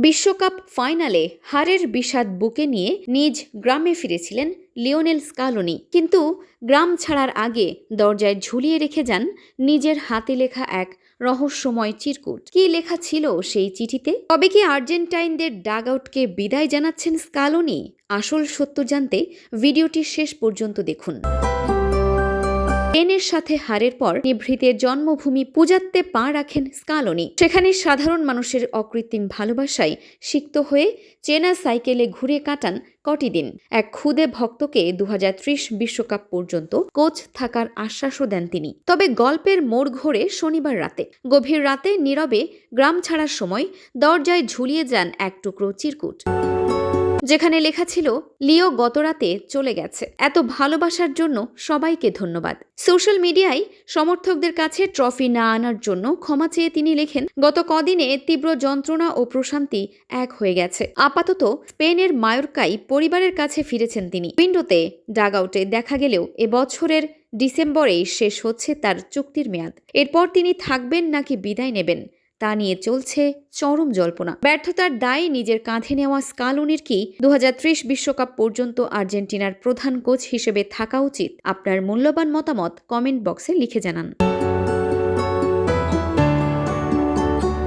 বিশ্বকাপ ফাইনালে হারের বিষাদ বুকে নিয়ে নিজ গ্রামে ফিরেছিলেন লিওনেল স্কালোনি, কিন্তু গ্রাম ছাড়ার আগে দরজায় ঝুলিয়ে রেখে যান নিজের হাতে লেখা এক রহস্যময় চিরকুট। কি লেখা ছিল সেই চিঠিতে? তবে কি আর্জেন্টাইনদের ডাগ আউটকে বিদায় জানাচ্ছেন স্কালোনি? আসল সত্য জানতে ভিডিওটি শেষ পর্যন্ত দেখুন। স্পেনের সাথে হারের পর নিভৃতের জন্মভূমি পুজাত্তে পা রাখেন স্কালোনি। সেখানে সাধারণ মানুষের অকৃত্রিম ভালোবাসায় সিক্ত হয়ে চেনা সাইকেলে ঘুরে কাটান কটি দিন। এক ক্ষুদে ভক্তকে 2030 বিশ্বকাপ পর্যন্ত কোচ থাকার আশ্বাসও দেন তিনি। তবে গল্পের মোড় ঘোরে শনিবার রাতে। গভীর রাতে নীরবে গ্রাম ছাড়ার সময় দরজায় ঝুলিয়ে যান এক টুকরো চিরকুট, যেখানে লেখা ছিল, লিও গতরাতে চলে গেছে। এত ভালোবাসার জন্য সবাইকে ধন্যবাদ। সোশ্যাল মিডিয়ায় সমর্থকদের কাছে ট্রফি না আনার জন্য ক্ষমা চেয়ে তিনি লেখেন, গত কদিনে তীব্র যন্ত্রণা ও প্রশান্তি এক হয়ে গেছে। আপাতত স্পেনের মায়োর্কায় পরিবারের কাছে ফিরেছেন তিনি। উইন্ডোতে ডাগ আউটে দেখা গেলেও এবছরের ডিসেম্বরেই শেষ হচ্ছে তার চুক্তির মেয়াদ। এরপর তিনি থাকবেন নাকি বিদায় নেবেন তা নিয়ে চলছে চরম জল্পনা। ব্যর্থতার দায় নিজের কাঁধে নেওয়া স্কালোনির কি 2030 বিশ্বকাপ পর্যন্ত আর্জেন্টিনার প্রধান কোচ হিসেবে থাকা উচিত? আপনার মূল্যবান মতামত কমেন্ট বক্সে লিখে জানান।